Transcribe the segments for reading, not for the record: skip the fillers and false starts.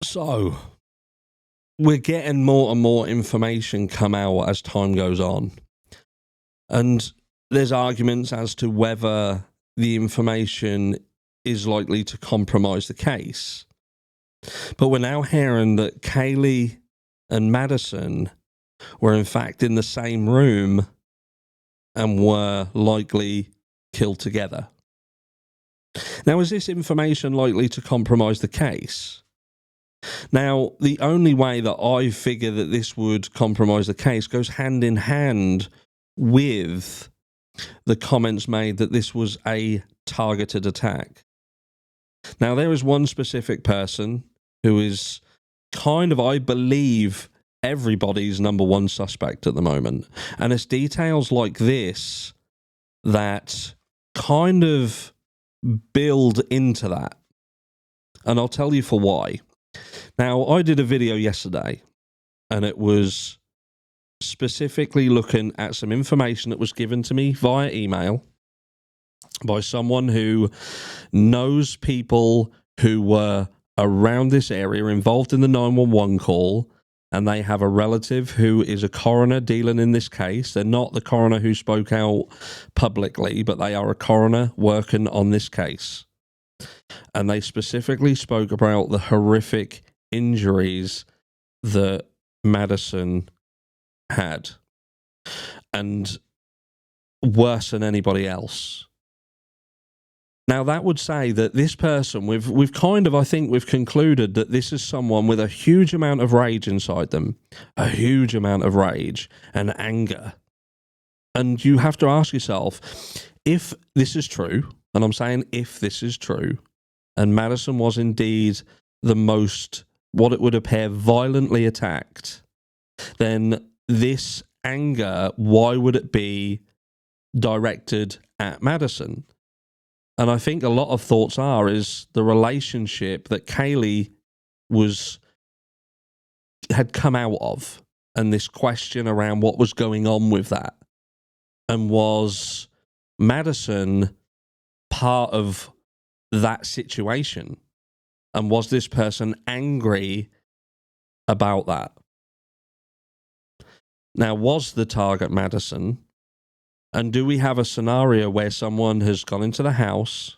So, we're getting more and more information come out as time goes on. And there's arguments as to whether the information is likely to compromise the case. But we're now hearing that Kaylee and Madison were in fact in the same room and were likely killed together. Now, is this information likely to compromise the case? Now, the only way that I figure that this would compromise the case goes hand in hand with the comments made that this was a targeted attack. Now, there is one specific person who is kind of, I believe, everybody's number one suspect at the moment. And it's details like this that kind of build into that. And I'll tell you for why. Now, I did a video yesterday, and it was specifically looking at some information that was given to me via email by someone who knows people who were around this area involved in the 911 call, and they have a relative who is a coroner dealing in this case. They're not the coroner who spoke out publicly, but they are a coroner working on this case. And they specifically spoke about the horrific injuries that Madison had, and worse than anybody else. Now, that would say that this person, we've kind of, I think we've concluded that this is someone with a huge amount of rage inside them, a huge amount of rage and anger. And you have to ask yourself, if this is true, and I'm saying if this is true, and Madison was indeed the most, what it would appear, violently attacked, then this anger, why would it be directed at Madison? And I think a lot of thoughts is the relationship that Kaylee had come out of, and this question around what was going on with that. And was Madison part of that situation? And was this person angry about that? Now, was the target Madison? And do we have a scenario where someone has gone into the house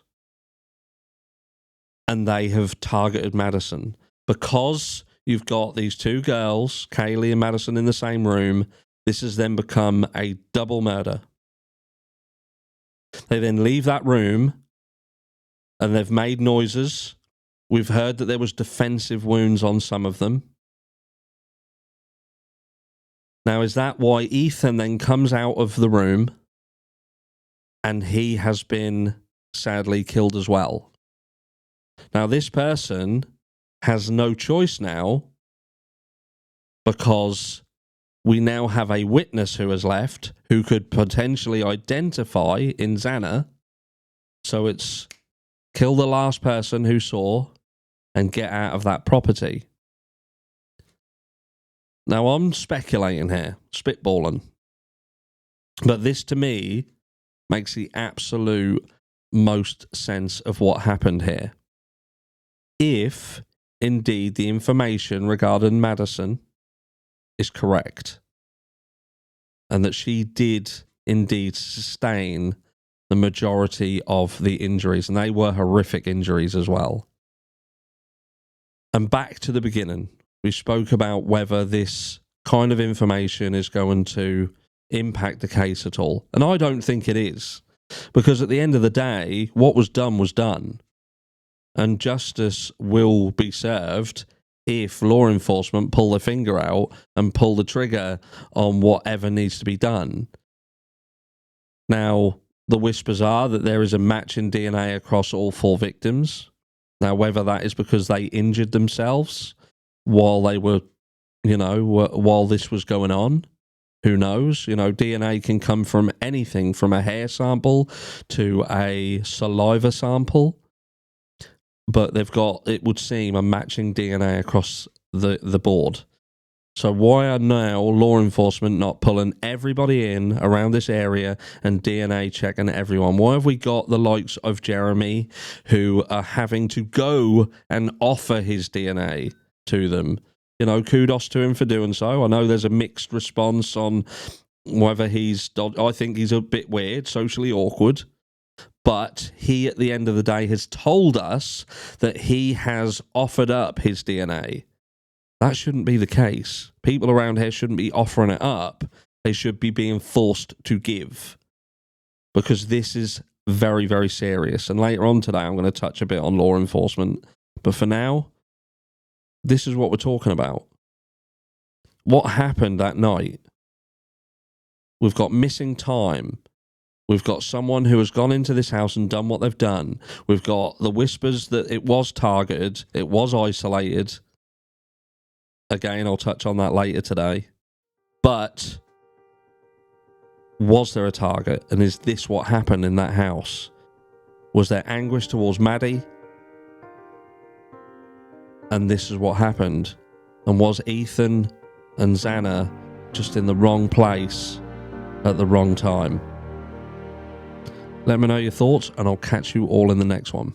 and they have targeted Madison? Because you've got these two girls, Kaylee and Madison, in the same room, this has then become a double murder. They then leave that room and they've made noises. We've heard that there was defensive wounds on some of them. Now, is that why Ethan then comes out of the room and he has been sadly killed as well? Now, this person has no choice now, because we now have a witness who has left who could potentially identify in Xana. So it's kill the last person who saw and get out of that property. Now, I'm speculating here, spitballing. But this, to me, makes the absolute most sense of what happened here. If, indeed, the information regarding Madison is correct, and that she did, indeed, sustain the majority of the injuries, and they were horrific injuries as well. And back to the beginning, we spoke about whether this kind of information is going to impact the case at all. And I don't think it is, because at the end of the day, what was done. And justice will be served if law enforcement pull their finger out and pull the trigger on whatever needs to be done. Now, the whispers are that there is a match in DNA across all four victims. Now, whether that is because they injured themselves while they were, while this was going on, who knows? DNA can come from anything, from a hair sample to a saliva sample. But they've got, it would seem, a matching DNA across the board. So why are now law enforcement not pulling everybody in around this area and DNA checking everyone? Why have we got the likes of Jeremy who are having to go and offer his DNA to them. You know, kudos to him for doing so. I know there's a mixed response on whether I think he's a bit weird, socially awkward. But he, at the end of the day, has told us that he has offered up his DNA. That shouldn't be the case. People around here shouldn't be offering it up. They should be being forced to give. Because this is very, very serious. And later on today, I'm going to touch a bit on law enforcement. But for now, this is what we're talking about. What happened that night? We've got missing time. We've got someone who has gone into this house and done what they've done. We've got the whispers that it was targeted, it was isolated. Again, I'll touch on that later today. But was there a target? And is this what happened in that house? Was there anguish towards Maddy? And this is what happened. And was Ethan and Xana just in the wrong place at the wrong time? Let me know your thoughts, and I'll catch you all in the next one.